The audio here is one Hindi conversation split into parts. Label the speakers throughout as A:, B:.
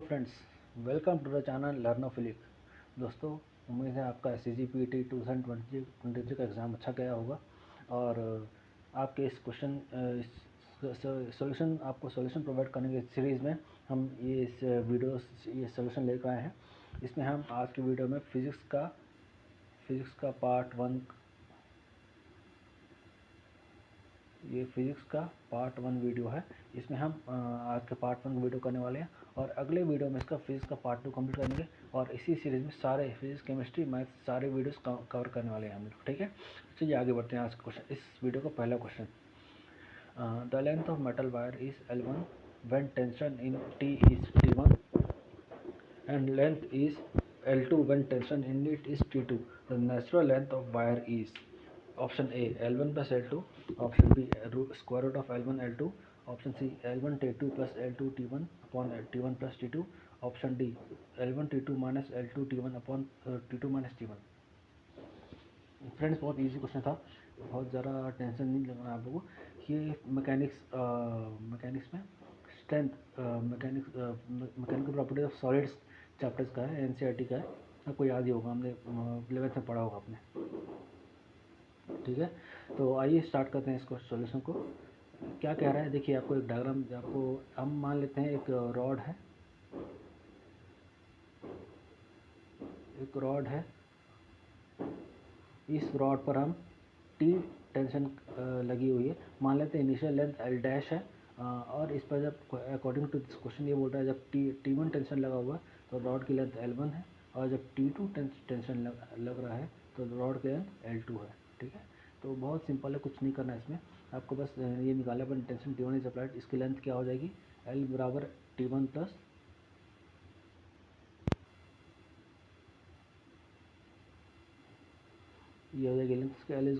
A: Friends, welcome to the channel learnophilic. दोस्तों, उम्मीद है आपका CGPT 2023 का एग्ज़ाम अच्छा गया होगा और आपके इस क्वेश्चन सॉल्यूशन प्रोवाइड करने के सीरीज़ में हम ये सॉल्यूशन लेकर आए हैं। इसमें हम आज की वीडियो में फिज़िक्स का पार्ट वन वीडियो है। इसमें हम आज के पार्ट 1 वीडियो करने वाले हैं और अगले वीडियो में इसका फिज़िक्स का पार्ट 2 कंप्लीट करेंगे और इसी सीरीज़ में सारे फिज़िक्स, केमिस्ट्री, मैथ सारे वीडियोस कवर करने वाले हैं हम लोग। ठीक है, चलिए आगे बढ़ते हैं। आज क्वेश्चन, इस वीडियो का पहला question, the length of metal wire is L1 when tension in T is T1 and length is L2 when tension in it is T2. The natural length of wire is option A L1 plus L2, option B square root of L1 L2, option C L1 T2 plus L2 T1 upon T1 plus T2, option D L1 T2 minus L2 T1 upon T2 minus T1। Friends, बहुत इजी क्वेश्चन था, बहुत ज़्यादा टेंशन नहीं लगना आप लोगों को। ये मैकेनिक्स में strength mechanical properties of solids chapters का है, NCERT का है, आपको याद ही होगा, हमने 11th में पढ़ा होगा आपने। ठीक है, तो आइए स्टार्ट करते हैं इसको, सॉल्यूशन को। क्या कह रहा है देखिए, आपको एक डायग्राम, आपको हम मान लेते हैं एक रॉड है। इस रॉड पर हम T टेंशन लगी हुई है, मान लेते हैं इनिशियल लेंथ L डैश है और इस पर जब अकॉर्डिंग टू दिस क्वेश्चन ये बोल रहा है जब T1 टेंशन लगा हुआ है तो रॉड की लेंथ L1 है और जब T2 टेंशन लग रहा है तो रॉड की लेंथ L2 है। ठीक है, तो बहुत सिंपल है, कुछ नहीं करना है इसमें, आपको बस ये निकालना है। टेंशन T1 इज अप्लाइड, इसकी लेंथ क्या हो जाएगी, L बराबर T1 प्लस ये हो जाएगी लेंथ इसके L is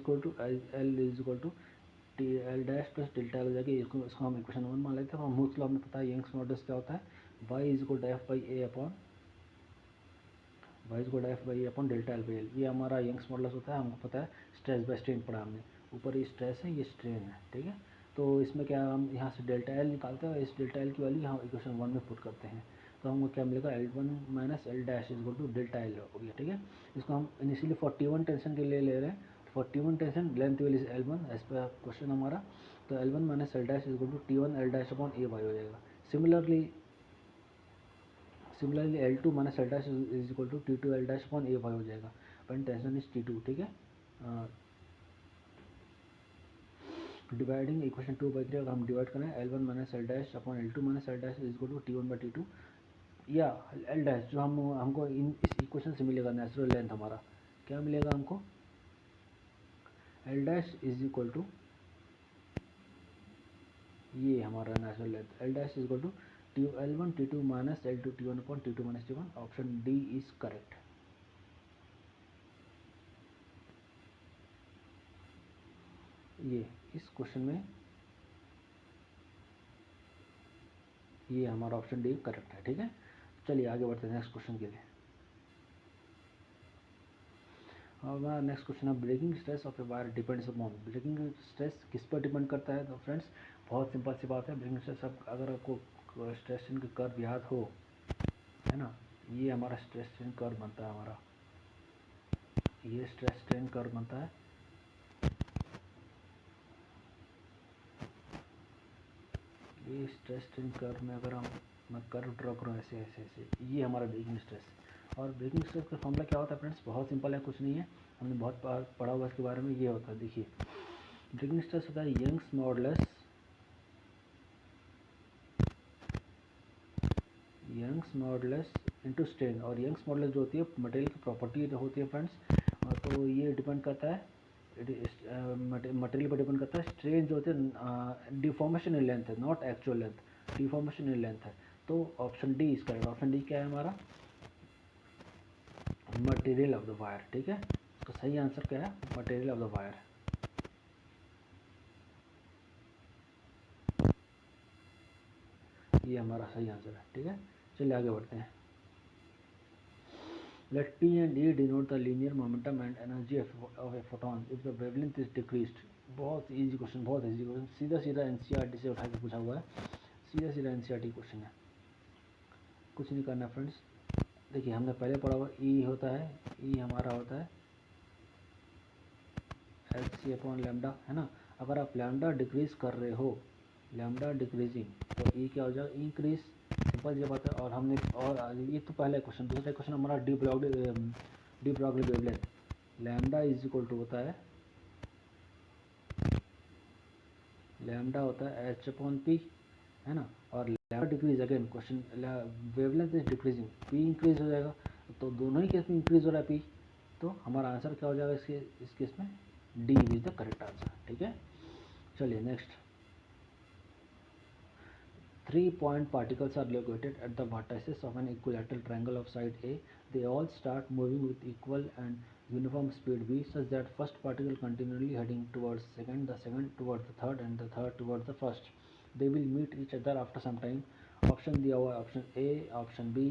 A: equal to L dash plus delta हो जाएगी। इसको हम इक्वेशन 1 मान लेते हैं। और मूथ लॉ हमें पता है, यंग्स मॉडल्स क्या होता है, y is equal to F by A upon delta L by L. ये हमारा यंग्स मॉडल्स होता है, हमको पता है। स्ट्रेस बाय स्ट्रेन पढ़ा हमने, ऊपर ये स्ट्रेस है, ये स्ट्रेन है। ठीक है, तो इसमें क्या हम यहाँ से डेल्टा L निकालते हैं और इस डेल्टा L की वैल्यू यहाँ इक्वेशन 1 में पुट करते हैं, तो हमको क्या मिलेगा, L1 minus L dash is equal to delta L हो गया। ठीक है, इसको हम इनिशियली 41 टेंशन के लिए ले रहे हैं, 41 tension length value is L1 as per question हमारा, तो L1 minus L dash is equal to T1 L dash upon A Y हो जाएगा। Similarly L2 minus L dash is equal to T2 L dash upon A Y हो जाएगा व्हेन टेंशन इज T2। ठीक है, डिवाइडिंग इक्वेशन 2 बाई 3 अगर हम डिवाइड करें, L1 minus L dash upon L2 minus L dash is equal to T1 by T2 या L डैश जो हमको इस इक्वेशन से मिलेगा, नेचुरल लेंथ हमारा क्या मिलेगा हमको, L dash is equal to ये हमारा natural length L dash is equal to L1 T2 minus L2 T1 upon T2 minus T1। Option D is correct. ये इस क्वेश्चन में ये हमारा ऑप्शन डी करेक्ट है। ठीक है, चलिए आगे बढ़ते हैं नेक्स्ट क्वेश्चन के लिए। हमारा नेक्स्ट क्वेश्चन है, breaking stress of a wire depends upon. Breaking stress किस पर डिपेंड करता है, तो फ्रेंड्स बहुत सिंपल सी बात है। ब्रेकिंग स्ट्रेस, अगर आपको स्ट्रेस स्ट्रेन का कर्व याद हो, है ना, ये हमारा स्ट्रेस स्ट्रेन कर्व बनता है, हमारा ये स्ट्रेस स्ट्रेन कर्व बनता है। ये स्ट्रेस स्ट्रेन कर्व में अगर मैं कर्व ड्रॉ करूँ ऐसे ऐसे ऐसे, ये हमारा ब्रेकिंग स्ट्रेस। और ब्रेकिंग स्ट्रेस का फॉर्मूला क्या होता है फ्रेंड्स, बहुत सिंपल है, कुछ नहीं है, हमने बहुत पढ़ा हुआ इसके बारे में। ये होता है, देखिए, ब्रेकिंग स्ट्रेस होता है यंग्स मॉडुलस इनटू स्ट्रेन। और यंग्स मॉडुलस जो होती है मटेरियल की प्रॉपर्टी जो होती है फ्रेंड्स, तो ये डिपेंड करता है मटेरियल पर डिपेंड करता है। स्ट्रेन जो होते हैं डिफॉर्मेशन इन लेंथ है, not actual length, deformation in length है। तो ऑप्शन डी इसका है। ऑप्शन डी क्या है हमारा, मटेरियल ऑफ द वायर। ठीक है, इसका सही आंसर क्या है, मटेरियल ऑफ द वायर। ये हमारा सही आंसर है। ठीक है, चलिए आगे बढ़ते हैं। Let P and E denote the linear momentum and energy of a photon if the wavelength is decreased। बहुत इजी क्वेश्चन, बहुत इजी क्वेश्चन, सीधा NCERT से उठा के पूछा हुआ है, सीधा NCERT क्वेश्चन है। कुछ नहीं करना फ्रेंड्स। देखिए हमने पहले पढ़ा हुआ ई होता है, ई हमारा होता है एच सी अपॉन लैम्डा, है ना। अगर आप लैम्डा डिक्रीज कर रहे हो, लैम्डा डिक्रीजिंग, तो ई क्या हो जाएगा, इंक्रीज, सिंपल ये बात है। और हमने और ये तो पहला क्वेश्चन। दूसरा क्वेश्चन हमारा de Broglie wavelength, lambda is equal to होता है, लैम्डा होता है एच अपॉन पी, है ना। और lambda decrease, again question wavelength is decreasing, P increase हो जाएगा, तो दोनों ही केस में इंक्रीज हो रहा है पी, तो हमारा आंसर क्या हो जाएगा इस केस में, D is the correct answer. ठीक है, चलिए next. 3 point particles are located at the vertices of an equilateral triangle of side A. They all start moving with equal and uniform speed v, such that first particle continually heading towards second, the second towards the third, and the third towards the first. They will meet each other after some time. Option दिया हुआ है, option A, option B,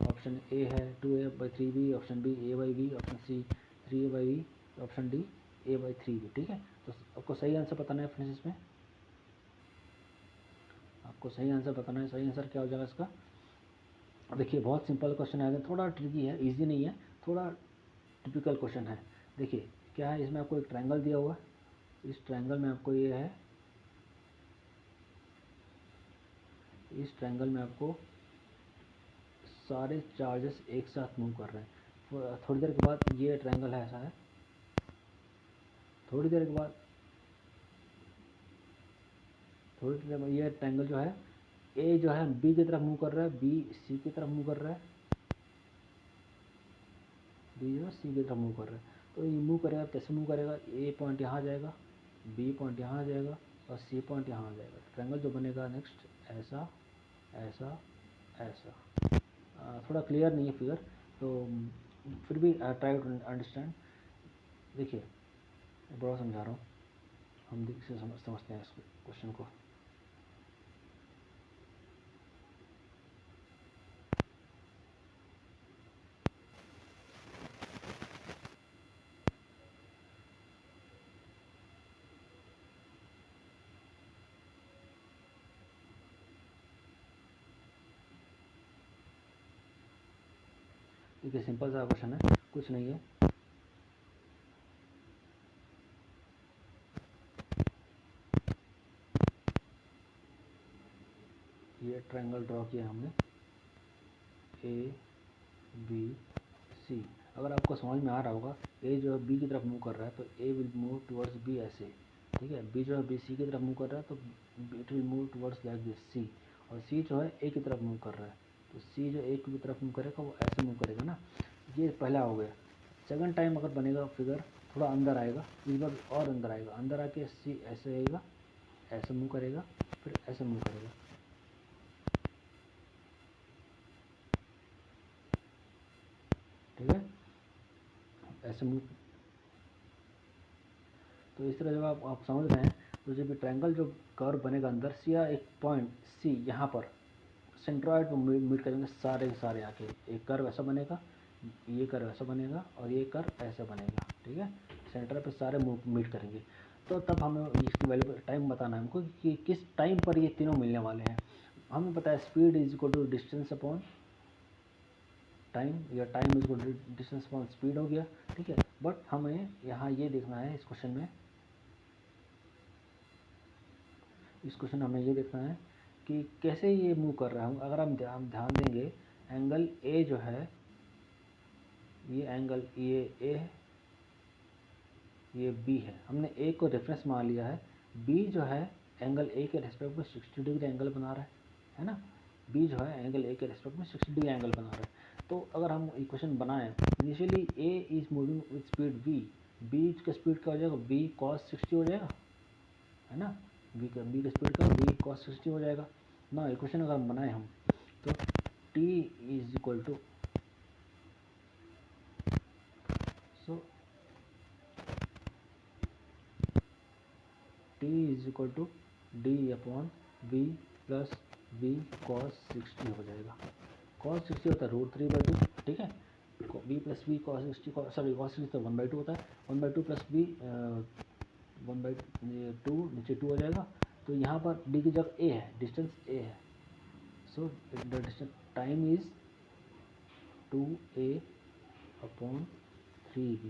A: option A है 2a/3b, option B a/b, option C 3a/b, option D a/3b। ठीक है, तो आपको सही आंसर बताना है फ्रेंड्स। इसमें आपको सही आंसर बताना है। सही आंसर क्या हो जाएगा इसका, देखिए बहुत सिंपल क्वेश्चन है, थोड़ा ट्रिकी है, इजी नहीं है, थोड़ा टिपिकल क्वेश्चन है। देखिए क्या है, इसमें आपको एक ट्रायंगल दिया हुआ है, इस ट्रायंगल में आपको ये है, इस ट्रायंगल में आपको सारे चार्जेस एक साथ मूव कर रहे हैं। थोड़ी देर के बाद ये ट्रायंगल है ऐसा है, थोड़ी देर के बाद ये ट्रायंगल जो है, ए जो है बी की तरफ मूव कर रहा है, बी सी की तरफ मूव कर रहा है, बी जो सी की तरफ मूव कर रहा है। तो ये मूव करेगा, कैसे मूव करेगा, ए पॉइंट यहाँ आ जाएगा, बी पॉइंट यहाँ आ जाएगा और सी पॉइंट यहाँ आ जाएगा। ट्रायंगल जो बनेगा नेक्स्ट ऐसा ऐसा ऐसा। थोड़ा क्लियर नहीं है फिगर, तो फिर भी ट्राई टू अंडरस्टैंड। देखिए बड़ा समझा रहा हूँ, हम देख से समझते हैं इस क्वेश्चन को। देखिए सिंपल सा क्वेश्चन है, कुछ नहीं है। ये ट्रायंगल ड्रॉ किया हमने, ए बी सी। अगर आपको समझ में आ रहा होगा, ए जो है बी की तरफ मूव कर रहा है, तो ए विल मूव टुवर्ड्स बी ऐसे, ठीक है। बी जो है बी सी की तरफ मूव कर रहा है, तो it will move towards like this C. और सी जो है ए की तरफ मूव कर रहा है, तो सी जो ए की तरफ मूव करेगा वो ऐसे मूव करेगा ना। ये पहला हो गया। सेकंड टाइम अगर बनेगा फिगर, थोड़ा अंदर आएगा, इस बार और अंदर आएगा, अंदर आके सी ऐसे आएगा, ऐसे मूव करेगा, फिर ऐसे मूव करेगा, ठीक है, ऐसे मूव। तो इस तरह जब आप समझ रहे हैं, तो जब ये ट्रायंगल जो कर्व बनेगा अंदर से, या एक पॉइंट सी यहाँ पर सेंट्रॉइड पर मीट करेंगे सारे के सारे आके, एक कर्व ऐसा बनेगा, ये कर्व ऐसा बनेगा और ये कर्व ऐसा बनेगा, ठीक है। सेंटर पे सारे मीट करेंगे, तो तब हमें इसकी वैल्यू टाइम बताना है हमको कि किस टाइम पर ये तीनों मिलने वाले हैं। हमें पता है speed is equal to distance upon time, या time is equal to distance upon speed हो गया, ठीक है। बट हमें यहाँ ये देखना है, इस क्वेश्चन में, इस क्वेश्चन हमें ये देखना है कि कैसे ये मूव कर रहा है। अगर हम ध्यान देंगे, एंगल ए जो है, ये एंगल ये ए है, ये बी है, हमने ए को रेफरेंस मान लिया है। बी जो है एंगल ए के रेस्पेक्ट में 60 डिग्री एंगल बना रहा है ना। बी जो है एंगल ए के रेस्पेक्ट में 60 डिग्री एंगल बना रहा है। तो अगर हम इक्वेशन बनाएं, initially A is moving with speed V, B का स्पीड क्या हो जाएगा, वी कॉस 60 हो जाएगा, है ना। बी का स्पीड का वी कॉस 60 हो जाएगा ना। इक्वेशन अगर हम बनाए हम, तो T is equal to, so T is equal to D upon V plus V cos 60 हो जाएगा। कॉस 60 होता है √3/2, ठीक है। V plus V cos 60, sorry cos 60 तो 1/2 होता है, 1/2 प्लस वी 1/2 नीचे 2 हो जाएगा, तो यहाँ पर डी की जगह ए है, डिस्टेंस ए है, so the distance time is 2a/3b,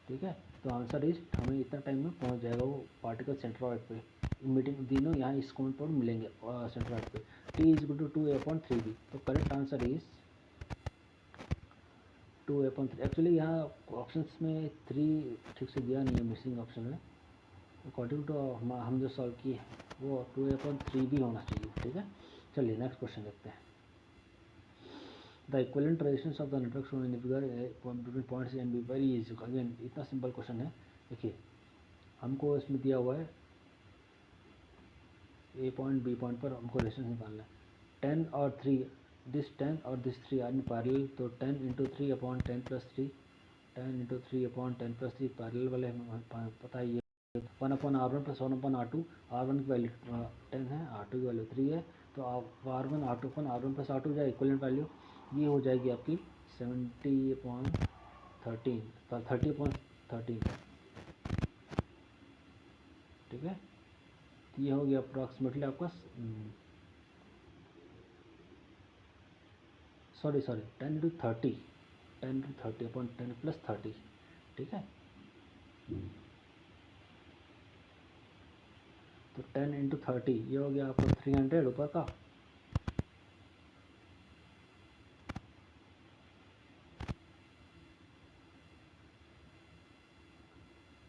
A: ठीक है। तो आंसर इज हमें इतना टाइम में पहुँच जाएगा वो पार्टिकल सेंट्रॉइड पे, मीटिंग तीनों यहाँ इस पॉइंट पर मिलेंगे सेंट्रॉइड पे। t is equal to 2a/3b, तो correct answer is 2a/3। Actually यहाँ ऑप्शंस में 3 ठीक से दिया नहीं है, मिसिंग ऑप्शन है। अकॉर्डिंग टू हम जो सॉल्व किए वो 2a/3 भी होना चाहिए, ठीक है। चलिए नेक्स्ट क्वेश्चन देखते हैं। The equivalent resistance of the network shown in figure between points A and B, very easy. Again इतना सिंपल क्वेश्चन है। देखिए हमको इसमें दिया हुआ है ए पॉइंट बी पॉइंट पर हमको रेजिस्टेंस निकालना है। 10 और 3, दिस 10 और दिस 3 आर इन पैरेलल, तो 10 × 3/10 + 3, 10 × 3/10 + 3 पैरेलल वाले हमें पता ही है। 1/R1 + 1/R2, R1 की वैल्यू 10 है, R2 की वैल्यू 3 है, तो R1 R2 + R2 जो इक्विवेलेंट वैल्यू ये हो जाएगी आपकी 70/13, ठीक है। ये हो गया अप्रॉक्सीमेटली आपका सॉरी 10 × 30, 10 × 30/10 + 30, ठीक है। तो 10 × 30 ये हो गया आपका 300 ऊपर का,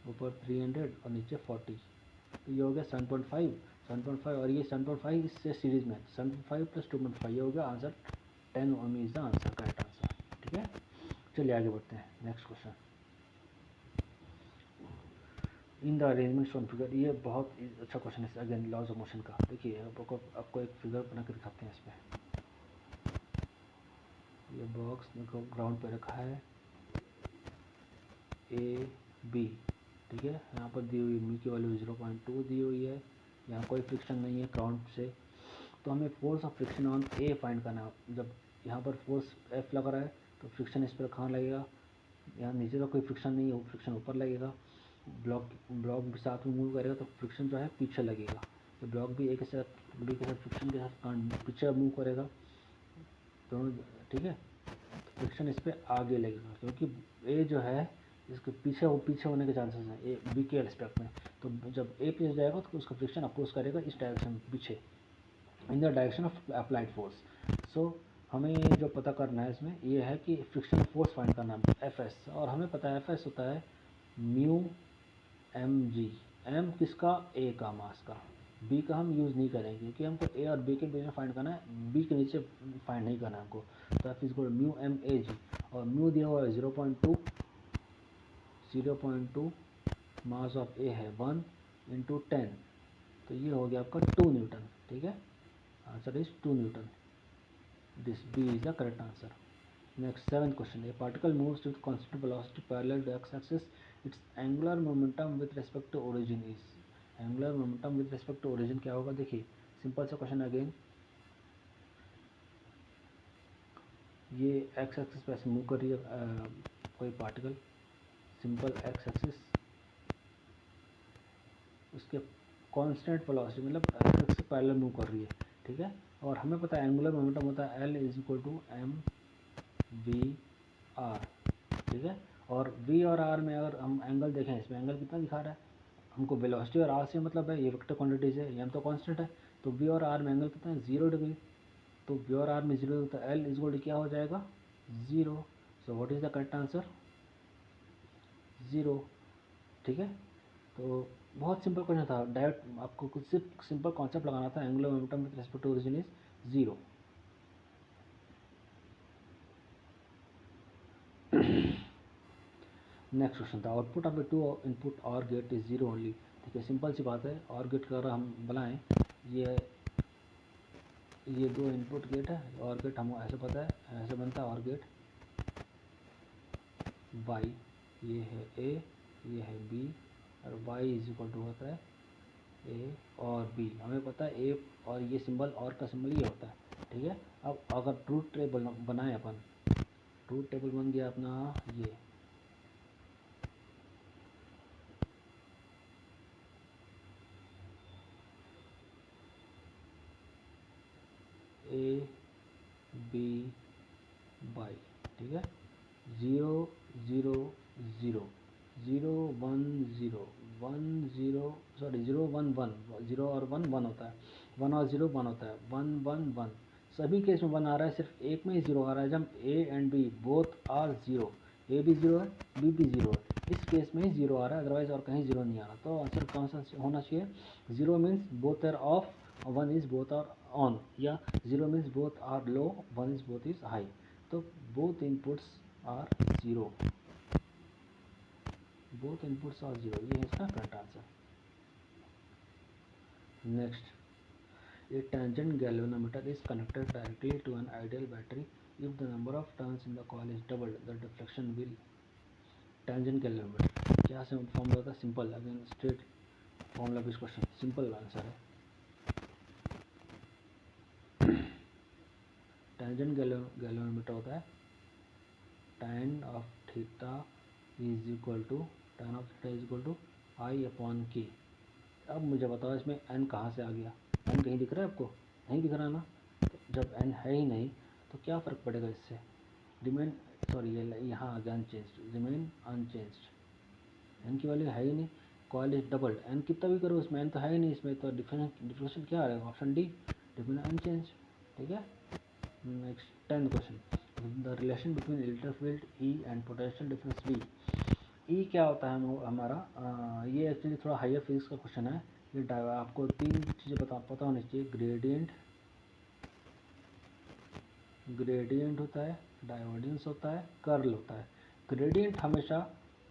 A: ऊपर 300 और नीचे 40, तो ये हो गया 7.5 और ये 7.5 इससे सीरीज में 7.5 + 2.5, ये हो गया answer. 10 ohm is the answer, correct answer, ठीक है। चलिए आगे बढ़ते हैं। Next question, in the arrangement shown figure, ये बहुत अच्छा क्वेश्चन है अगेन लॉज ऑफ मोशन का। देखिए आपको एक फिगर बना के दिखाते हैं। इसमें ये बॉक्स ग्राउंड पे रखा है ए बी, ठीक है। यहाँ पर दी हुई मी की वैल्यू 0.2 दी हुई है, यहाँ कोई फ्रिक्शन नहीं है ग्राउंड से, तो हमें force of friction on A find करना है। जब यहाँ पर फोर्स एफ लग रहा है तो फ्रिक्शन इस पर कहाँ लगेगा, यहाँ नीचे का कोई फ्रिक्शन नहीं है, फ्रिक्शन ऊपर लगेगा। ब्लॉक साथ में मूव करेगा तो फ्रिक्शन जो है पीछे लगेगा, तो ब्लॉक भी ए के साथ बी के साथ फ्रिक्शन के साथ पीछे मूव करेगा दोनों, ठीक है। तो फ्रिक्शन इस पर आगे लगेगा क्योंकि ए जो है इसके पीछे होने के चांसेस हैं ए बी के रिस्पेक्ट में। तो जब ए पीछे जाएगा तो उसका फ्रिक्शन अपोज करेगा इस डायरेक्शन में पीछे, in the direction of applied force. So हमें जो पता करना है इसमें ये है कि फ्रिक्शन फोर्स फाइंड करना है एफ एस, और हमें पता है एफ एस होता है म्यू एम जी। एम किसका, ए का मास का, बी का हम यूज़ नहीं करेंगे क्योंकि हमको ए और बी के बीच में फाइंड करना है, बी के नीचे फाइंड नहीं करना है हमको। तो F is equal mu M A G, और म्यू दिया हुआ है 0.2 मास ऑफ ए है 1 × 10, तो ये हो गया आपका 2 न्यूटन, ठीक है। Answer is 2 newton, this B is the correct answer. Next 7th question, a particle moves with constant velocity parallel to X axis, its angular momentum with respect to origin is. Angular momentum with respect to origin क्या होगा, देखिए सिंपल सा क्वेश्चन अगेन, ये एक्स एक्सिस पे ऐसे मूव कर रही है कोई पार्टिकल, सिंपल एक्स एक्सिस, उसके कांस्टेंट वेलोसिटी मतलब एक्स से पैरेलल मूव कर रही है, ठीक है। और हमें पता है एंगुलर मोमेंटम होता है L is equal to M V R, ठीक है। और वी और आर में अगर हम एंगल देखें, इसमें एंगल कितना दिखा रहा है हमको, वेलोसिटी और आर से मतलब है, ये वेक्टर क्वांटिटीज है, ये तो कांस्टेंट है, तो वी और आर में एंगल कितना है 0 डिग्री, तो वी और आर में 0 डिग्री, तो एल इज इक्वल टू क्या हो जाएगा 0। So what is the correct answer 0, ठीक है। तो बहुत सिंपल क्वेश्चन था, डायरेक्ट आपको कुछ सिर्फ सिंपल कॉन्सेप्ट लगाना था, angular momentum with respect to origin is 0। Next question था, output of a 2 input OR gate is 0 only. देखिए सिंपल सी बात है, और गेट का अगर हम बनाएं, ये 2 इनपुट गेट है, और गेट हमको ऐसे पता है, ऐसे बनता है और गेट वाई, ये है ए, ये है बी, और वाई इज इक्वल टू होता है ए और बी, हमें पता है ए और ये सिंबल और का सिंबल ये होता है, ठीक है। अब अगर ट्रूथ टेबल बनाए अपन, ट्रूथ टेबल बन गया अपना ये, ए बी बाई, ठीक है, 0 0 0 0 1 0 1 0 सॉरी 0 1 1 0 और 1 1 होता है, 1 और 0 1 होता है, 1 1 1 सभी केस में 1 आ रहा है, सिर्फ एक में ही 0 आ रहा है, जब A and B both are 0, A भी 0 है बी भी 0 है, इस केस में ही 0 आ रहा है, अदरवाइज और कहीं 0 नहीं आ रहा। तो आंसर कौन सा होना चाहिए? 0 means both are off, 1 is both are on, या 0 means both are low, 1 is both is high. तो both inputs are 0, both inputs are 0, ये है इसका correct answer. Next, a tangent galvanometer is connected directly to an ideal battery. If the number of turns in the coil is doubled, the deflection will tangent galvanometer क्या फॉर्मूला होता है? Simple, again straight formula based question, simple answer है। टेंजेंट गैल्वेनोमीटर होता है tan of theta is equal to I upon K. अब मुझे बताओ इसमें n कहाँ से आ गया? n कहीं दिख रहा है आपको? नहीं दिख रहा ना, तो जब n है ही नहीं तो क्या फ़र्क पड़ेगा इससे? रिमेन सॉरी ये यहाँ आ गया अनचेंज्ड, रिमेन अनचेंज्ड, n की वैल्यू है ही नहीं, कॉइल इज डबल, n कितना भी करो उसमें n तो है ही नहीं, इसमें तो डिफरेंशियल क्या आ रहा है? ऑप्शन डी, रिमेन अनचेंज्ड, ठीक है। Next 10th question, the relation between electric field E and potential difference V. E क्या होता है हमारा? ये एक्चुअली थोड़ा हायर फिजिक्स का क्वेश्चन है। ये आपको 3 चीज़ें पता होनी चाहिए। ग्रेडियंट होता है, डाइवर्जेंस होता है, कर्ल होता है। ग्रेडियंट हमेशा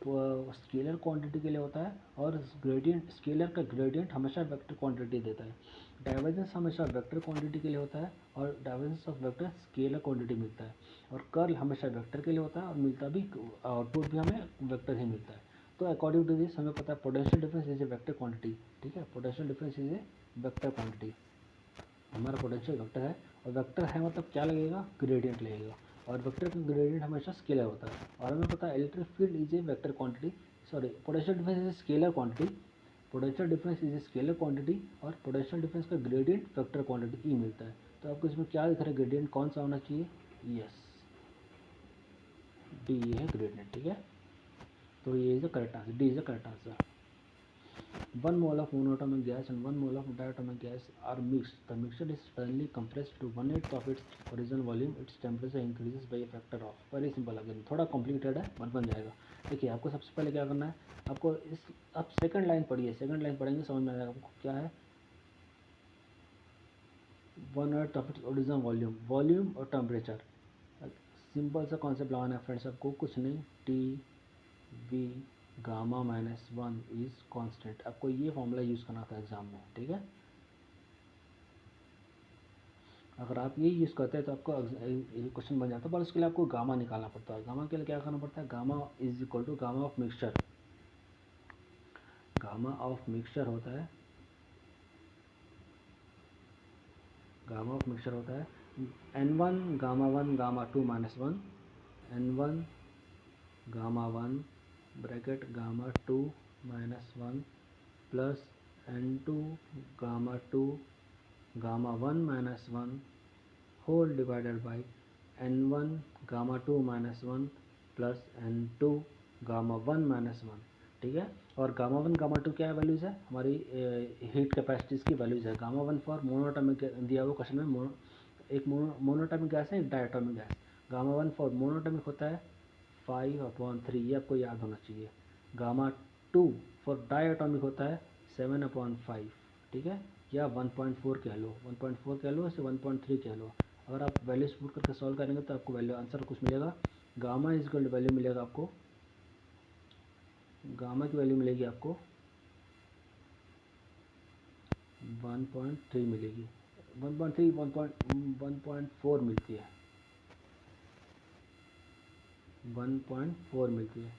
A: स्केलर क्वांटिटी के लिए होता है, और ग्रेडियंट स्केलर का ग्रेडियंट हमेशा वेक्टर क्वांटिटी देता है। डाइवर्जेंस हमेशा वेक्टर क्वांटिटी के लिए होता है, और divergence of vector scalar quantity मिलता है। और कर्ल हमेशा वेक्टर के लिए होता है, और मिलता भी आउटपुट भी हमें वेक्टर ही मिलता है। तो अकॉर्डिंग टू दिस हमें पता है potential difference is a vector quantity, ठीक है, potential difference is a vector quantity. हमारा पोटेंशियल वेक्टर है, और वेक्टर है मतलब क्या लगेगा? ग्रेडियंट लगेगा, और वेक्टर का ग्रेडियंट हमेशा स्केलर होता है। और हमें पता है electric field is a vector quantity, sorry potential difference is a scalar quantity, potential difference is a scalar quantity, और पोटेंशियल डिफरेंस का ग्रेडियंट वेक्टर क्वांटिटी ई मिलता है। तो आपको इसमें क्या दिख रहा है? ग्रेडियंट कौन सा होना चाहिए? यस, डी है ग्रेडियंट, ठीक है। तो ये is the correct answer, D is the correct answer. 1 mole of monoatomic gas and 1 mole of diatomic gas are mixed. The mixture is suddenly compressed to 1/8 of its original volume. Its temperature increases by a factor of, very simple, again थोड़ा कॉम्प्लिकेटेड है बन जाएगा। देखिए आपको सबसे पहले क्या करना है, आपको इस आप सेकंड लाइन पढ़िए, सेकंड लाइन पढ़ेंगे समझ में आएगा आपको क्या है। 1/8 of its original volume, volume और टेम्परेचर, सिंपल सा कॉन्सेप्ट लगाना है फ्रेंड्स आपको, कुछ नहीं, T V gamma -1 is constant. आपको ये फॉर्मूला यूज़ करना था एग्जाम में, ठीक है। अगर आप ये यूज़ करते हैं तो आपको क्वेश्चन बन जाता है, पर उसके लिए आपको गामा निकालना पड़ता है। गामा के लिए क्या करना पड़ता है? Gamma is equal to gamma of mixture, gamma of mixture होता है, गामा ऑफ मिक्सचर होता है n1 gamma 1 gamma 2 -1, n1 gamma 1 bracket gamma 2 -1 plus n2 gamma 2 gamma 1 -1 whole divided by n1 gamma 2 -1 plus n2 gamma 1 -1, ठीक है। और गामा 1 गामा 2 क्या वैल्यूज़ है? हमारी हीट कैपेसिटीज़ की वैल्यूज़ है। गामा 1 फॉर मोनोटॉमिक दिया हुआ क्वेश्चन में, एक मोनोटॉमिक गैस है, एक diatomic gas. Gamma 1 for monoatomic होता है 5/3, ये आपको याद होना चाहिए। गामा 2 फॉर डायटॉमिक होता है 7/5, ठीक है, या 1.4 कह लो, 1.4 कह लो, इसे 1.3 कह लो। अगर आप वैल्यूज पुट करके सॉल्व करेंगे तो आपको वैल्यू आंसर कुछ मिलेगा। गामा इज इक्वल वैल्यू मिलेगा आपको, गामा की वैल्यू मिलेगी आपको 1.3 मिलेगी, 1.3 1.4 मिलती है, 1.4 मिलती है।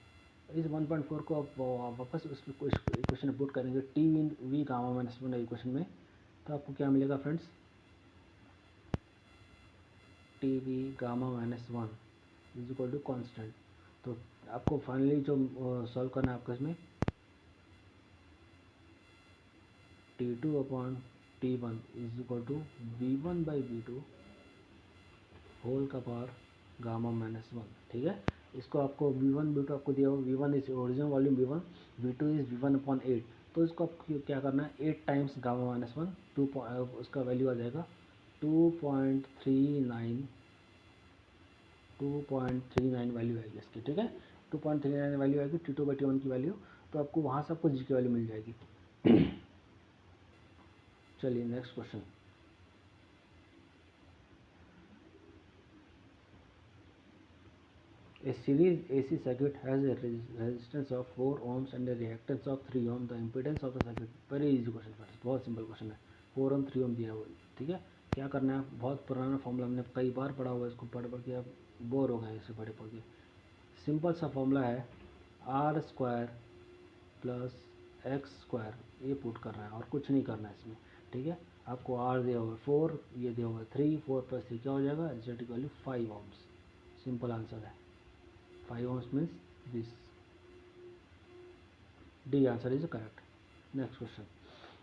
A: इस 1.4 को आप वापस उस इक्वेशन में पुट करेंगे टी वी गामा -1 इक्वेशन में, तो आपको क्या मिलेगा friends? T V gamma -1 is equal to constant. तो आपको फाइनली जो सॉल्व करना है आपको इसमें T2/T1 is equal to V1/V2 whole का पावर गामा माइनस 1, ठीक है। इसको आपको V1 V2 आपको दिया हुआ, V1 is original volume V1, V2 is V1/8, तो इसको आपको क्या करना है 8 टाइम्स गामा माइनस 1, उसका वैल्यू आ जाएगा 2.39, 2.39 वैल्यू आएगी इसकी, ठीक है। 2.39 वैल्यू आएगी T2/T1 की वैल्यू, तो आपको वहाँ से आपको जी की वैल्यू मिल जाएगी। चलिए next question. A series AC circuit has a resistance of 4 ohms and a reactance of 3 ohm. The impedance of the circuit, very easy question है, बहुत सिंपल क्वेश्चन है। 4 ohm 3 ohm दिया हुआ है, ठीक है। क्या करना है, बहुत पुराना फॉर्मूला हमने कई बार पढ़ा हुआ है, इसको पढ़ पढ़ के आप बोर हो गए इसे पढ़ पढ़ के। सिंपल सा फॉर्मूला है R² प्लस X², ये पुट कर रहा है और कुछ नहीं करना है इसमें, ठीक है। आपको R दिया हुआ है 4, ये दिया हुआ है 3, 4 + 3 क्या हो जाएगा, Z की वैल्यू 5 ohms। सिंपल आंसर है, 5 ohms means this. D answer is correct. Next question.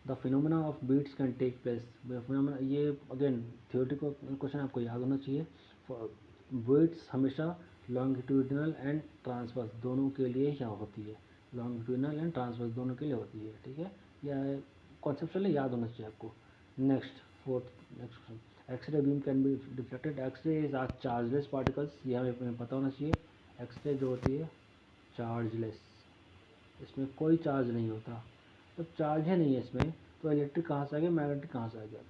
A: The phenomena of beats can take place. Phenomena, ये अगेन थियोरेटिकल क्वेश्चन आपको याद होना चाहिए। बीट्स हमेशा लॉन्गिट्यूडिनल एंड ट्रांसवर्स दोनों के लिए क्या होती है, लॉन्गिट्यूडिनल एंड ट्रांसवर्स दोनों के लिए होती है, ठीक है। यह कॉन्सेप्चुअली याद होना चाहिए आपको। Next question. X-ray beam can be deflected. X-ray is are chargeless particles, ये हमें पता होना चाहिए। एक्सरे जो होती है चार्जलेस, इसमें कोई चार्ज नहीं होता, तो चार्ज ही नहीं है इसमें, तो इलेक्ट्रिक कहाँ से आ गया, मैग्नेटिक कहाँ से आ गया,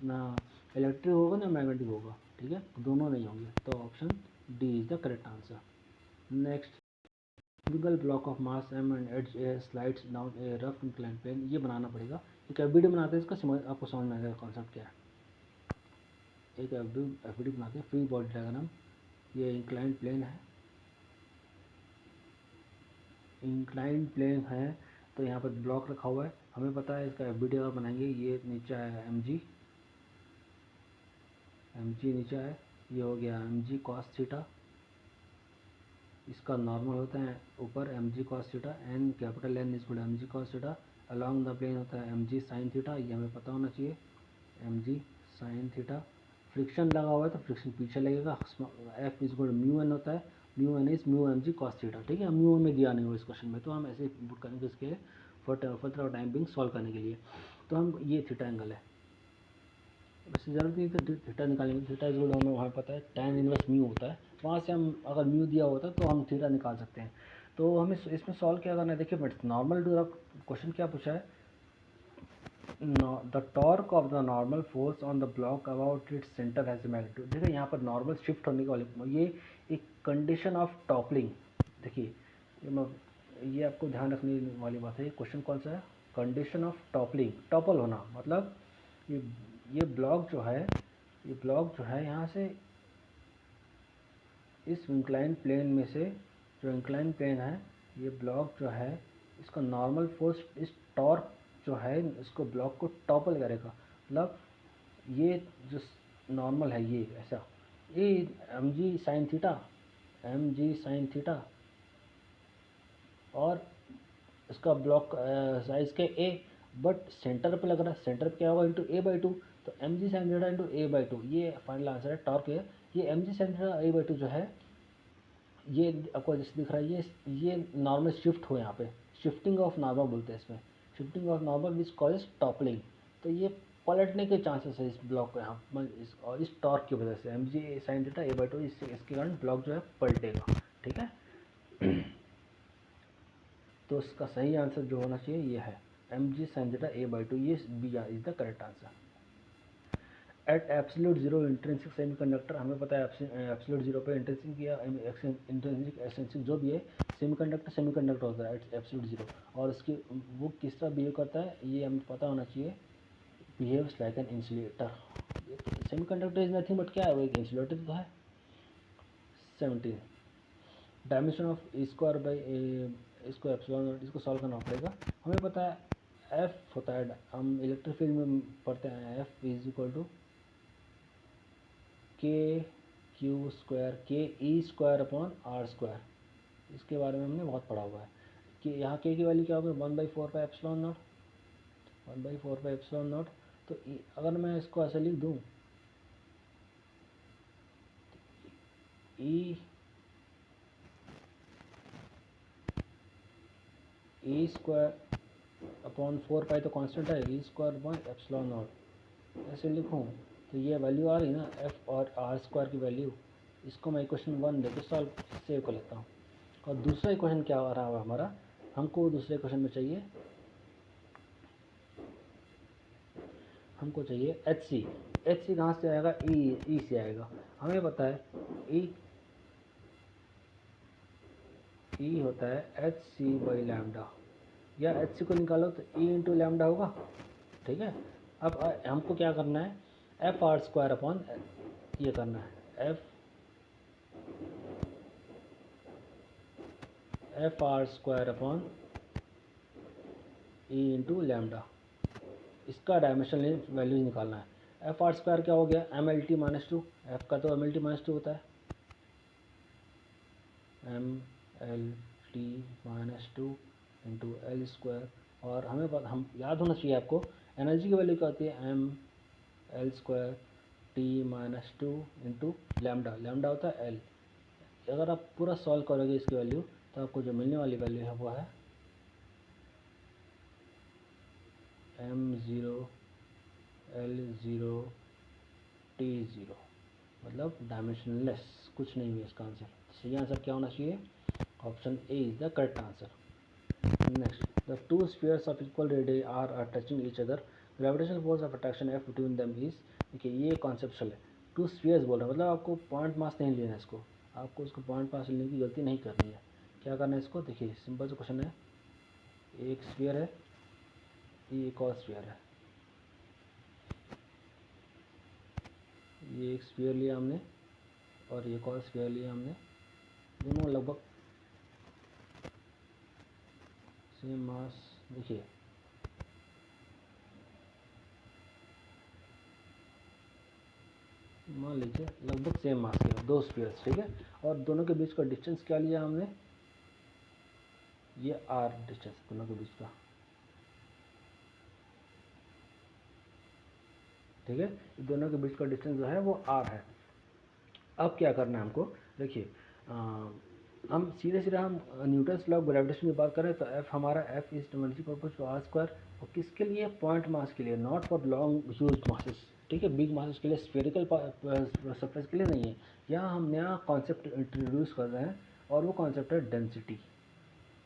A: ना इलेक्ट्रिक होगा ना मैग्नेटिक होगा, ठीक है, दोनों नहीं होंगे, तो option D is the correct answer. Next, single block of mass m and edge a slides down a rough incline plane, ये बनाना पड़ेगा। एक एफबीडी बनाते हैं, इसका आपको समझ में आएगा कॉन्सेप्ट क्या है। एक एफबीडी बनाते हैं, फ्री बॉडी डायग्राम, ये इंक्लाइन प्लेन है, इंक्लाइन प्लेन है, तो यहाँ पर ब्लॉक रखा हुआ है, हमें पता है इसका एफबीडी अगर बनाएंगे, ये नीचे है mg नीचे है, ये हो गया mg cos थीटा, इसका नॉर्मल होता है ऊपर mg cos theta, N capital N is mg cos theta, along the plane होता है mg sin थीटा, ये हमें पता होना चाहिए, mg sin थीटा। फ्रिक्शन लगा हुआ है तो फ्रिक्शन पीछे लगेगा, एफ इज म्यू एन होता है, mu N is mu mg cos theta, ठीक है। म्यू में दिया नहीं हुआ इस क्वेश्चन में, तो हम ऐसे पुट करेंगे इसके फर्दर टाइम बिंग सॉल्व करने के लिए। तो हम ये थीटा एंगल है, वैसे ज़रूरत नहीं तो थीटा निकालेंगे, थीटा इज हमें वहाँ पता है tan इनवर्स म्यू होता है, वहाँ से हम अगर म्यू दिया होता है तो हम थीटा निकाल सकते हैं। तो हमें इसमें सॉल्व क्या करना है, देखिए नॉर्मल टू द क्वेश्चन क्या पूछा है, the torque of the normal force on the block about its centre has magnitude. देखिए यहाँ पर नॉर्मल शिफ्ट होने के वाले, ये एक कंडीशन ऑफ टॉपलिंग, देखिए ये आपको ध्यान रखने वाली बात है। ये क्वेश्चन कौन सा है, कंडीशन ऑफ टॉपलिंग, टॉपल होना मतलब ये ब्लॉक जो है, ये ब्लॉक जो है यहाँ से इस इंक्लाइन प्लेन में से, जो इंक्लाइन प्लेन है, ये ब्लॉक जो है इसका नॉर्मल फोर्स, इस टॉर्क जो है इसको ब्लॉक को टॉपल करेगा, मतलब ये जो नॉर्मल है ये ऐसा, ये mg sin theta, mg sin theta, और इसका ब्लॉक साइज के a, बट सेंटर पे लग रहा है, सेंटर पे क्या होगा इंटू a/2, तो mg sin theta into a/2, ये फाइनल आंसर है टॉर्क है। ये mg sin थीटा a/2 जो है, ये आपको जैसे दिख रहा है, ये नॉर्मल शिफ्ट हो, यहाँ पे शिफ्टिंग ऑफ नॉर्मल बोलते हैं इसमें, shifting of normal which causes toppling, तो ये पलटने के चांसेस है इस ब्लॉक को यहाँ और इस टॉर्क की वजह से mg sin थीटा a/2, इसके कारण ब्लॉक जो है पलटेगा, ठीक है। तो इसका सही आंसर जो होना चाहिए ये है mg sin थीटा a/2, ये B is the correct answer. At absolute zero intrinsic semiconductor, हमें पता है एब्सोल्यूट जीरो पे इंट्रिंसिक या इंट्रिंसिक एक्सट्रिंसिक जो भी है, सेमीकंडक्टर होता है एट एब्सोल्यूट जीरो, और इसकी वो किस तरह बिहेव करता है ये हमें पता होना चाहिए, behaves like an insulator. Semiconductor is nothing but क्या है, वो एक इंसुलेटर तो है। 17, डायमेंशन ऑफ स्क्वायर बाई इसको एप्सिलॉन, इसको सॉल्व करना पड़ेगा। हमें पता है एफ होता है, हम इलेक्ट्रिक फील्ड में पढ़ते हैं, एफ इज इक्वल टू के क्यू स्क्वायर, के E square upon are square, इसके बारे में हमने बहुत पढ़ा हुआ है कि यहाँ के की वैल्यू क्या होगी 1/4πε0, 1/4πε0। तो अगर मैं इसको ऐसे लिख दूँ, ई स्क्वायर अपॉन 4 पाई तो कांस्टेंट है, E square by epsilon not ऐसे लिखूँ तो ये वैल्यू आ रही ना एफ और आर स्क्वायर की वैल्यू। इसको मैं इक्वेशन 1 देकर सॉल्व सेव कर लेता हूँ। और दूसरा इक्वेशन क्या आ रहा है हमारा, हमको दूसरे इक्वेशन में चाहिए, हमको चाहिए एच सी। एच सी कहाँ से आएगा, ई से आएगा। हमें पता है ई होता है एच सी बाई लैम्डा, या एच सी को निकालो तो ई इंटू लैम्डा होगा। ठीक है, अब हमको क्या करना है, एफ आर स्क्वायर अपॉन ये करना है, F R square upon E into lambda. इसका डायमेंशन वैल्यूज निकालना है। एफ आर स्क्वायर क्या हो गया, M L T minus two, F का तो M L T minus two होता है, M L T minus two into L square. और हम याद होना चाहिए आपको एनर्जी की वैल्यू क्या होती है, M L square T minus two into lambda, lambda होता है एल। अगर आप पूरा सॉल्व करोगे इसकी वैल्यू तो आपको जो मिलने वाली वैल्यू है वो है m0 l0 t0, मतलब डायमेंशनलेस, कुछ नहीं है इसका आंसर। सही आंसर क्या होना चाहिए, option A is the correct answer. Next, the two spheres of equal radius R touching each other, gravitational force of attraction F between them is. देखिए ये कॉन्सेप्चुअल है, टू स्फीयर्स बोल रहा है, मतलब आपको पॉइंट मास नहीं लेना है इसको, आपको उसको पॉइंट मास लेने की गलती नहीं करनी है। क्या करना है इसको, देखिए सिंपल सा क्वेश्चन है, एक स्फीयर है, ये एक और स्फीयर है, ये एक स्फीयर लिया हमने और एक और स्फीयर लिया हमने, दोनों लगभग सेम मास। देखिए मान लीजिए लगभग सेम मास के दो स्फीयर्स, ठीक है, और दोनों के बीच का डिस्टेंस क्या लिया हमने, ये आर डिस्टेंस दोनों के बीच का, ठीक है, दोनों के बीच का डिस्टेंस जो है वो आर है। अब क्या करना है हमको, देखिए हम सीधे सीधे हम न्यूटन्स लॉ ऑफ ग्रेविटेशन की बात करें तो एफ हमारा F is multiple to R square, और किसके लिए, पॉइंट मास के लिए, not for long huge masses, ठीक है, बिग मासेस के लिए, स्फेरिकल सरफेस के लिए नहीं है। यहाँ हम नया कॉन्सेप्ट इंट्रोड्यूस कर रहे हैं और वो कॉन्सेप्ट है डेंसिटी।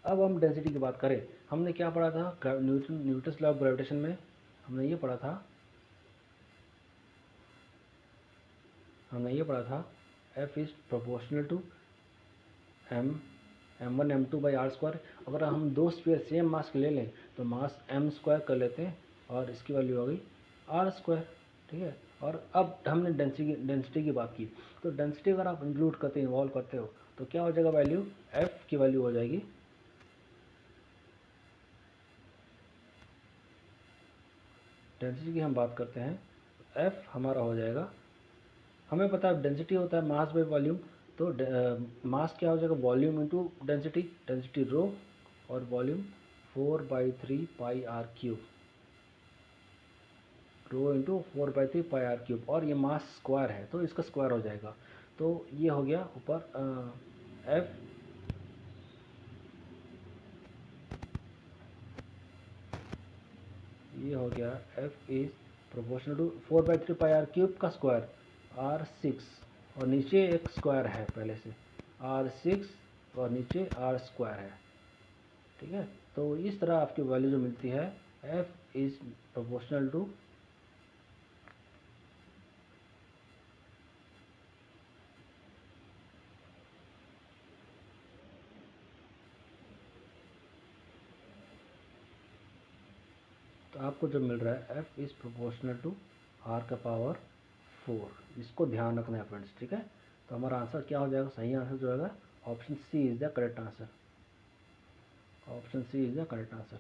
A: अब हम डेंसिटी की बात करें, हमने क्या पढ़ा था न्यूटन्स लॉ ऑफ ग्रेविटेशन में, हमने ये पढ़ा था, F is proportional to m1 m2 by R square. अगर हम दो स्फीयर सेम मास के ले लें तो मास m स्क्वायर कर लेते हैं और इसकी वैल्यू आ गई आर स्क्वायर, ठीक है। और अब हमने डेंसिटी की बात की, तो डेंसिटी अगर आप इंक्लूड करते इन्वॉल्व करते हो तो क्या हो जाएगा, वैल्यू f की वैल्यू हो जाएगी डेंसिटी की हम बात करते हैं, f हमारा हो जाएगा, हमें पता है डेंसिटी होता है मास बाई वॉल्यूम, तो मास क्या हो जाएगा, volume into density, density rho, और volume 4/3 pi R cube, rho into 4/3 pi R cube, और ये मास स्क्वायर है तो इसका स्क्वायर हो जाएगा। तो ये हो गया ऊपर एफ, ये हो गया F is proportional to 4/3 pi R cube का स्क्वायर R6, और नीचे एक स्क्वायर है पहले से R6 और नीचे R स्क्वायर है, ठीक है। तो इस तरह आपकी वैल्यू जो मिलती है F इज प्रोपोर्शनल टू, तो आपको जो मिल रहा है F is proportional to R का पावर 4, इसको ध्यान रखना है फ्रेंड्स, ठीक है। तो हमारा आंसर क्या हो जाएगा, सही आंसर जो होगा option C is the correct answer, option C is the correct answer.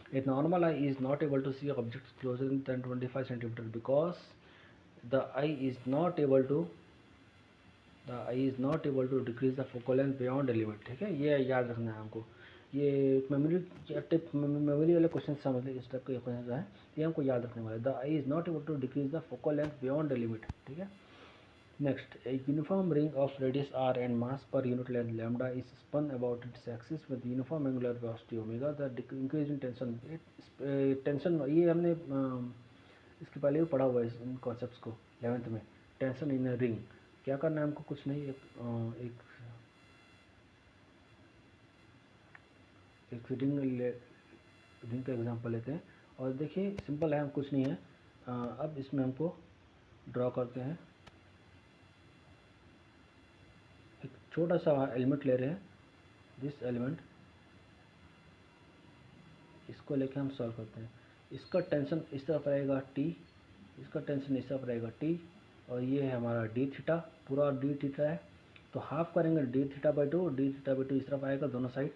A: A normal eye is not able to see objects closer than 25 centimeter because the eye is not able to decrease the focal length beyond a limit, ठीक है, ये याद रखना है हमको। ये मेमोरी वाले क्वेश्चन समझ लें, इस टाइप के क्वेश्चन जो है ये हमको याद रखने वाले। The eye is not able to decrease the focal length beyond the limit, ठीक है। Next, a uniform ring of radius r and mass per unit length lambda is spun about its axis with uniform angular velocity omega. The increase in tension, tension ये हमने इसके पहले भी पढ़ा हुआ है इन कॉन्सेप्ट्स को 11th में. टेंशन इन रिंग, क्या करना है हमको, कुछ नहीं, एक रिंग का एग्जांपल लेते हैं और देखिए सिंपल है, हम कुछ नहीं है. अब इसमें हमको ड्रॉ करते हैं, एक छोटा सा एलिमेंट ले रहे हैं. दिस एलिमेंट, इसको लेके हम सॉल्व करते हैं. इसका टेंशन इस तरफ रहेगा t, इसका टेंशन इस तरफ रहेगा t, और ये है हमारा डी थीटा, पूरा डी थीटा है. तो हाफ करेंगे D theta by to, D theta by to इस तरफ आएगा दोनों साइड.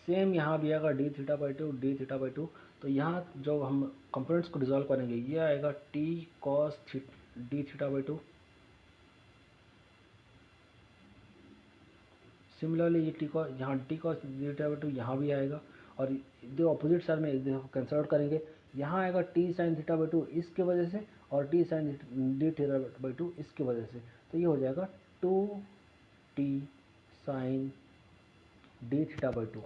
A: सेम यहाँ भी आएगा D theta by to, D theta by to. तो यहाँ जो हम कंपोनेंट्स को रिजॉल्व करेंगे, ये आएगा T cos D theta by two. Similarly ये टी कॉस, यहाँ T cos D theta by two यहाँ भी आएगा, और जो अपोजिट साइड में कैंसल आउट करेंगे, यहाँ आएगा T sine theta by two इसके वजह से, और T sine D theta by two इसके वजह से. तो ये हो जाएगा two T sine D theta by two.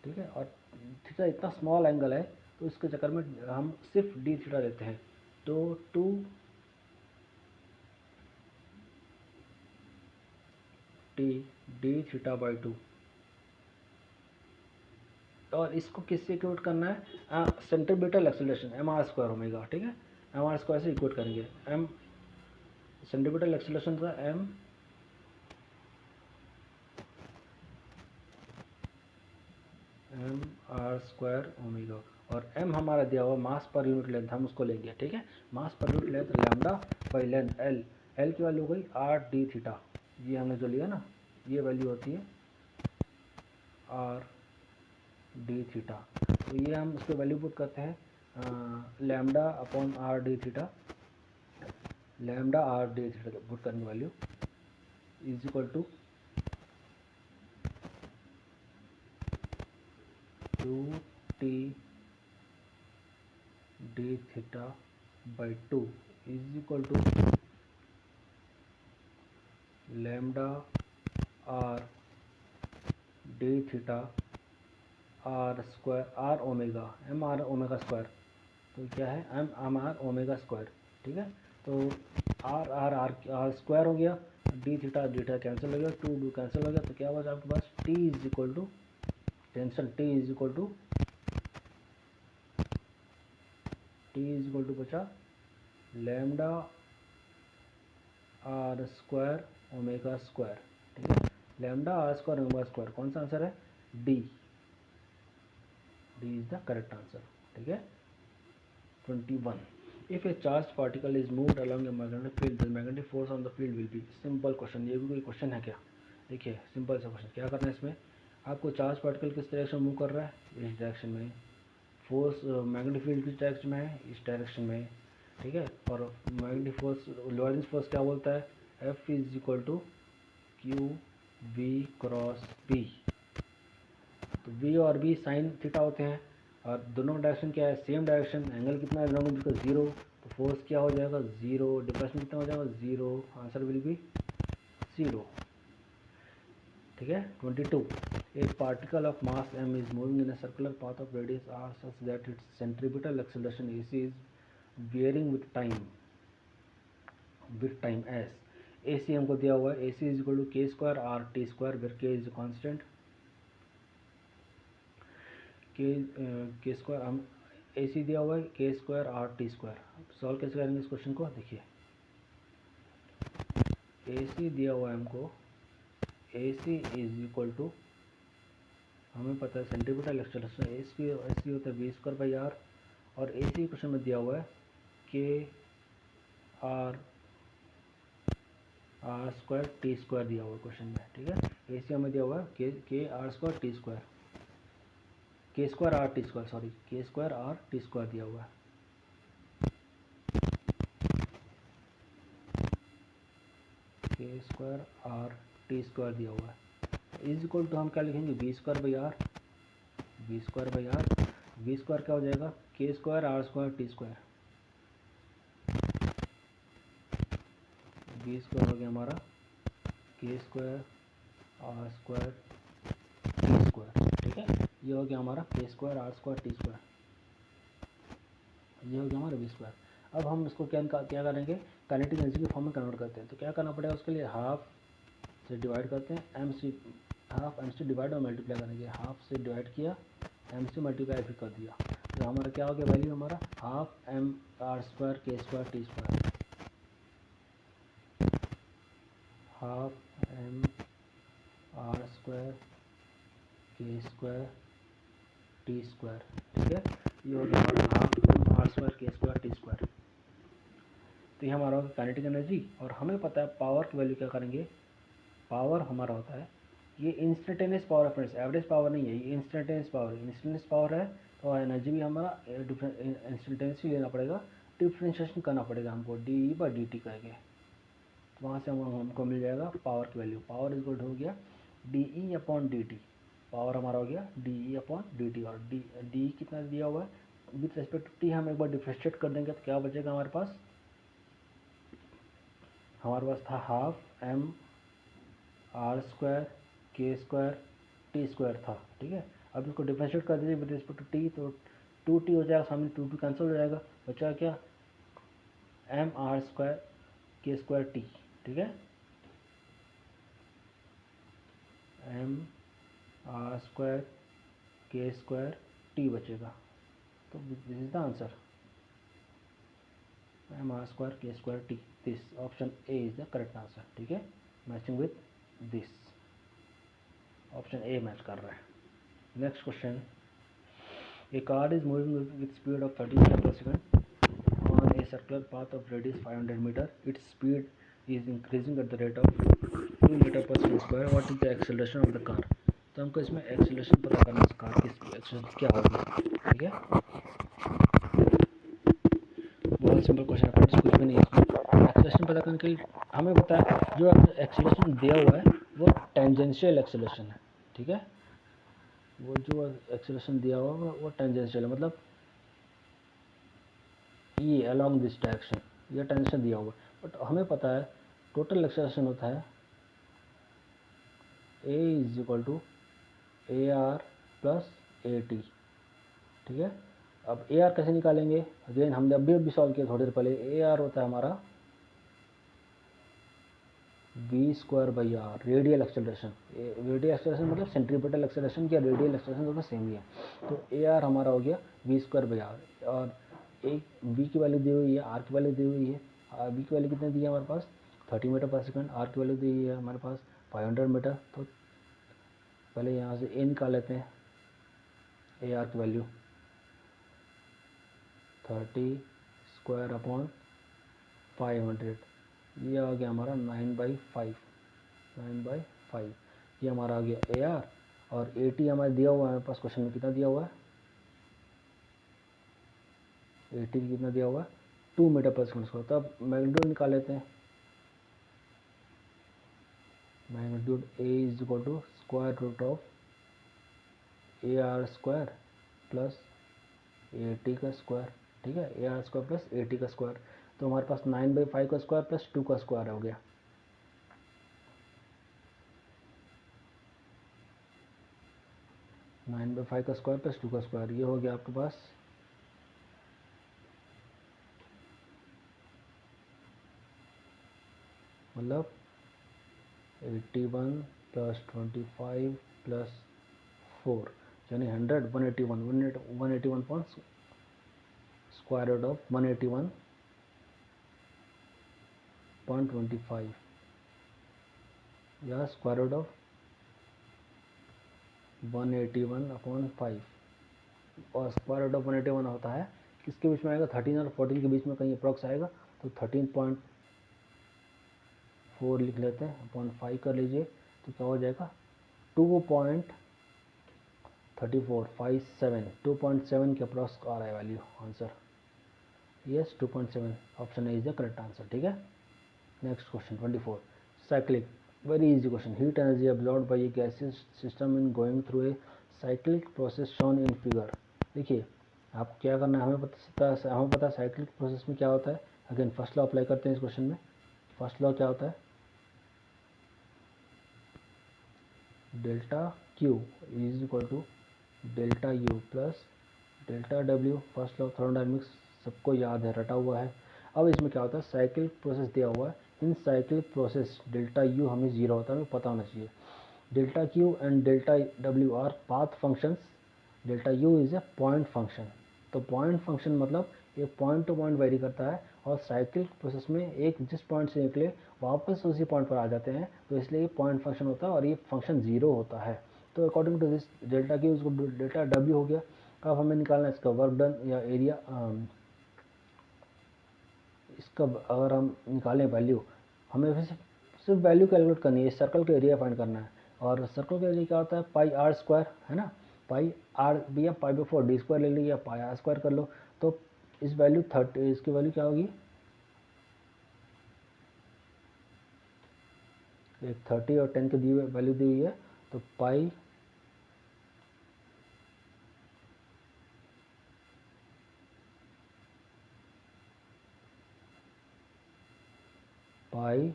A: ठीक है, और थीटा इतना स्मॉल एंगल है तो इसके चक्कर में हम सिर्फ डी थीटा लेते हैं. तो two T D theta by two, और इसको किससे इक्वेट करना है, centripetal acceleration M R square omega. ठीक है, एम आर स्क्वायर से इक्वेट करेंगे. एम सेंट्रीब्यूटल एक्सेलरेशन का एम आर स्क्वायर ओमेगा, और m हमारा दिया हुआ मास पर यूनिट लेंथ, हम उसको लेंगे. ठीक है, मास पर unit length lambda by length l, l की वैल्यू हो गई आर डी थीटा. ये हमने जो लिया ना, ये वैल्यू होती है आर डी थीटा. तो ये हम इसको वैल्यू पुट करते हैं lambda upon R D theta. Lambda R D theta put करने की value is equal to 2t D theta by two is equal to lambda R D theta R square, R omega, M R omega square. तो क्या है, एम आर ओमेगा स्क्वायर. ठीक है, तो R R R R square हो गया, डी थीटा कैंसिल हो गया, टू टू कैंसिल हो गया. तो क्या हुआ आपके पास, T is equal to tension, T is equal to बचा lambda R square omega square. ठीक है, lambda R square omega square, कौन सा आंसर है, D. D is the correct answer. ठीक है. 21. If a charged particle is moved along a magnetic field, the magnetic force on the field will be. Simple question, ये भी कोई क्वेश्चन है क्या. देखिए सिंपल सा क्वेश्चन, क्या करना है इसमें, आपको चार्ज पार्टिकल किस डायरेक्शन मूव कर रहा है, इस डायरेक्शन में. फोर्स मैग्नेटिक फील्ड किस डायरेक्शन में है, इस डायरेक्शन में. ठीक है, और मैग्नेटिक फोर्स, लॉरेंस फोर्स क्या बोलता है, F is equal to Q V cross B. तो v और b साइन थीटा होते हैं, और दोनों डायरेक्शन क्या है, सेम डायरेक्शन. एंगल कितना है दोनों का, जीरो. तो फोर्स क्या हो जाएगा, जीरो. डिप्लेसमेंट कितना हो जाएगा, zero. Answer will be zero. ठीक है. 22. ए particle of mass m is moving in a circular path of radius r such that its centripetal acceleration ac is varying with time s. ac हमको दिया हुआ है, ac is equal to k square R T square, where k is constant. K square हम ए सी दिया हुआ है, K square R T square. Solve कैसे करेंगे इस क्वेश्चन को, देखिए ए सी दिया हुआ है हमको, ए सी इज इक्वल टू, हमें पता है सेंटीमीटर एक्सेलरेशन ए सी होता है वी स्क्वायर बाई आर, और ए सी क्वेश्चन में दिया हुआ है के आर स्क्वायर टी स्क्वायर दिया हुआ है क्वेश्चन में. ठीक है, ए सी हमें दिया हुआ है के are square T square, K square R T square, sorry के स्क्वायर आर टी स्क्वायर दिया हुआ है. K square R T square दिया हुआ है. इज इक्वल टू हम क्या लिखेंगे, V square by R. V square by R, V square क्या हो जाएगा, K square R square T square. B square हो गया हमारा K square R square T square, ठीक है। ये हो गया हमारा K square R square T square, ये हो गया हमारा बी स्क्वायर। अब हम इसको क्या करेंगे, काइनेटिक एनर्जी के फॉर्म में कन्वर्ट करते हैं। तो क्या करना पड़ेगा उसके लिए, हाफ से डिवाइड करते हैं M C, half M C divide और मल्टीप्लाई करेंगे, हाफ से डिवाइड किया एम सी मल्टीप्लाई फिर कर दिया, तो हमारा क्या हो गया वैल्यू हमारा half M R square K square T square, half M R square K square T square, ठीक है। ये हो गया हमारा half M R square K square T square. तो ये हमारा होगा काइनेटिक एनर्जी। और हमें पता है पावर की वैल्यू क्या करेंगे, पावर हमारा होता है ये इंस्टेंटेनियस पावर है फ्रेंड्स, एवरेज पावर नहीं है, ये इंस्टेंटेनियस पावर है। इंस्टेंटेनियस पावर है तो एनर्जी भी हमारा इंस्टेंटेनियस ही लेना पड़ेगा, डिफ्रेंशिएशन करना पड़ेगा हमको डी बाई डी टी करके, तो वहाँ से हमको मिल जाएगा पावर की वैल्यू। पावर इज इक्वल हो गया D E upon D T, power हमारा हो गया D E upon D T, और डी कितना दिया हुआ है विथ रेस्पेक्ट टू टी, हम एक बार डिफ्रेंशिएट कर देंगे तो क्या बचेगा हमारे पास था half M R square K square T square था, ठीक है। अब इसको डिफरेंशिएट कर दीजिए विद रिस्पेक्ट टू टी, तो 2t हो जाएगा, सामने 2 कैंसिल हो जाएगा, बचा क्या M R square K square T, ठीक है, M R square K square T बचेगा। तो this is the answer, M R square K square T, this option A is the correct answer, ठीक है, matching with this, option A match कर रहा है। Next question, a car is moving with speed of 30 meters per second on a circular path of radius 500 meter. Its speed is increasing at the rate of 2 meter per second square. What is the acceleration of the car? तो हमको इसमें एक्सेलरेशन पता करना है, कार की एक्सेलरेशन क्या होगी, ठीक है। बहुत सिंपल क्वेश्चन है, कुछ भी नहीं है इसमें। एक्सेलरेशन पता करने के लिए हमें पता है जो एक्सेलरेशन दिया हुआ है वो टेंजेंशियल एक्सेलरेशन है, ठीक है। वो जो एक्सेलरेशन दिया हुआ वो टेंजेंशियल है, मतलब ये अलॉन्ग दिस डायरेक्शन, ये टेंजेंशियल दिया हुआ, बट हमें पता है टोटल एक्सेलरेशन होता है A is equal to A R plus A T, ठीक है। अब ए आर कैसे निकालेंगे, अगेन हमने अभी सॉल्व किया थोड़ी देर पहले। ए आर होता है हमारा V square by R, radial acceleration. Radial acceleration मतलब सेंट्रीपिटल एक्सेलरेशन या रेडियल एक्सेलरेशन दोनों सेम ही है। तो ए आर हमारा हो गया वी स्क्वायर बाई आर, और एक वी की वैल्यू दी हुई है, आर की वैल्यू दी हुई है। वी की वैल्यू कितनी दी है हमारे पास 30 मीटर पर सेकंड, आर की वैल्यू दी हुई है हमारे पास 500 मीटर। तो पहले यहाँ से ए निकाल लेते हैं, ए आर की वैल्यू 30 स्क्वायर अपॉन 500, ये आ गया हमारा 9/5, 9/5, ये हमारा आ गया ए आर। और ए टी हमारा दिया हुआ है हमारे पास क्वेश्चन में, कितना दिया हुआ है ए टी कितना दिया हुआ है 2 मीटर पर सेकंड स्क्वायर। तो अब मैग्नीट्यूड निकाल लेते हैं, magnitude A is equal to square root of A R square plus A T का स्क्वायर, ठीक है, A R square plus A T का स्क्वायर। तो हमारे पास 9/5 का स्क्वायर प्लस 2 का स्क्वायर हो गया, 9/5 का स्क्वायर प्लस 2 का स्क्वायर, ये हो गया आपके पास मतलब 81 प्लस 25 प्लस 4 यानी 100, 181 पॉइंट स्क्वायर रूट ऑफ 181.25 या स्क्वायर रूट ऑफ 181/5, और स्क्वायर रूट ऑफ 181 होता है किसके बीच में आएगा 13 और 14 के बीच में कहीं अप्रॉक्स आएगा, तो 13.4 लिख लेते हैं, अपॉन 5 कर लीजिए, तो क्या हो जाएगा 2.3457, 2.7 के अप्रॉक्स आ रहा है value answer, yes 2.7, option A is the correct answer, ठीक है। Next question 24, cyclic, very easy question. Heat energy absorbed by a gaseous system in going through a cyclic process shown in figure. देखिए आपको क्या करना है, हमें पता है साइक्लिक प्रोसेस में क्या होता है। अगेन फर्स्ट लॉ अप्लाई करते हैं इस क्वेश्चन में, फर्स्ट लॉ क्या होता है, delta Q is equal to delta U plus delta W. First law of thermodynamics सबको याद है, रटा हुआ है। अब इसमें क्या होता है, साइकिल प्रोसेस दिया हुआ है, in cycle process delta U हमें जीरो होता है, हमें पता होना चाहिए। Delta Q and delta W our path functions, delta U is a point function. तो पॉइंट फंक्शन मतलब ये पॉइंट टू पॉइंट वेरी करता है, और साइकिल प्रोसेस में एक जिस पॉइंट से निकले वापस उसी पॉइंट पर आ जाते हैं, तो इसलिए ये पॉइंट फंक्शन होता है और ये फंक्शन ज़ीरो होता है। तो according to this delta Q इसको डेल्टा डब्ल्यू हो गया। अब हमें निकालना है इसका वर्क डन या एरिया। इसका अगर हम निकालें वैल्यू, हमें सिर्फ वैल्यू कैलकुलेट करनी है, सर्कल का एरिया फाइंड करना है। और सर्कल का एरिया क्या होता है, पाई आर स्क्वायर, है ना। पाई आर भी, या पाई बाई 4 डी स्क्वायर ले लीजिए या पाई आर स्क्वायर कर लो। तो इस वैल्यू 30, इसकी वैल्यू क्या होगी, एक 30 और 10 की दी हुई वैल्यू दी हुई है, तो पाई पाई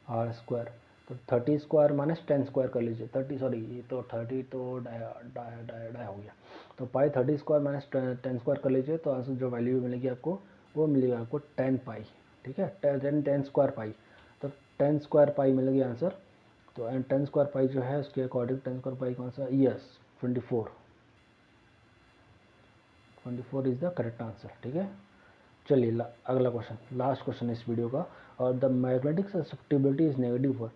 A: आर स्क्वायर, तो 30 स्क्वायर माइनस 10 स्क्वायर कर लीजिए। 30 सॉरी, ये तो 30 तो डाया हो गया। तो पाई 30 स्क्वायर माइनस 10 स्क्वायर कर लीजिए, तो आंसर जो वैल्यू मिलेगी आपको वो मिलेगा आपको 10 पाई। ठीक है, 10 स्क्वायर पाई, तो 10 स्क्वायर पाई मिलेगी आंसर। तो एंड 10 स्क्वायर पाई जो है उसके अकॉर्डिंग 10 स्क्वायर पाई कौन सा, yes 24 is the correct answer. ठीक है, चलिए अगला क्वेश्चन, लास्ट क्वेश्चन इस वीडियो का। और the magnetic susceptibility is negative for,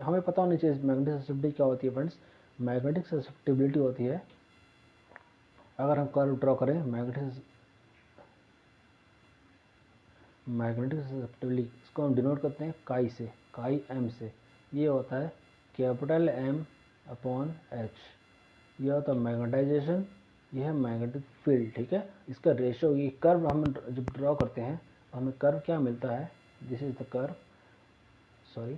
A: हमें पता होनी चाहिए मैग्नेटिक ससेप्टिबिलिटी क्या होती है फ्रेंड्स। मैग्नेटिक ससेप्टिबिलिटी होती है, अगर हम कर्व ड्रॉ करें मैग्नेटिक ससेप्टिबिलिटी, इसको हम डिनोट करते हैं काई से, काई एम से। ये होता है कैपिटल एम अपॉन एच, यह होता है मैग्नेटाइजेशन, यह है मैग्नेटिक फील्ड। ठीक है, इसका रेशो, ये कर्व हम जब ड्रॉ करते हैं तो हमें कर्व क्या मिलता है, this is the curve, sorry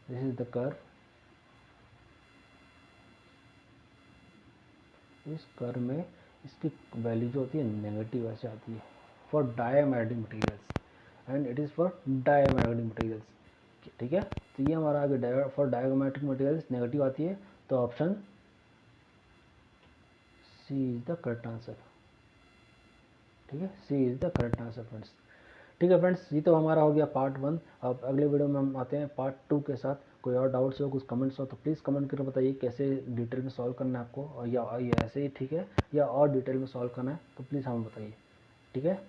A: this is the curve, इस कर्व में इसकी वैल्यू जो होती है नेगेटिव ऐसे आती है for diamagnetic materials, and it is for diamagnetic materials. ठीक है, तो ये हमारा आगे फॉर डायमैग्नेटिक मटेरियल्स नेगेटिव आती है, तो option C is the correct answer. ठीक है, C is the correct answer friends. ठीक है फ्रेंड्स, ये तो हमारा हो गया पार्ट 1। अब अगले वीडियो में हम आते हैं पार्ट 2 के साथ। कोई और डाउट्स हो, कुछ कमेंट्स हो, तो प्लीज़ कमेंट करके बताइए कैसे डिटेल में सॉल्व करना है आपको, और या ऐसे ही ठीक है, या और डिटेल में सॉल्व करना है, तो प्लीज़ हमें बताइए। ठीक है,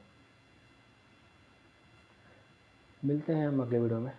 A: मिलते हैं हम अगले वीडियो में।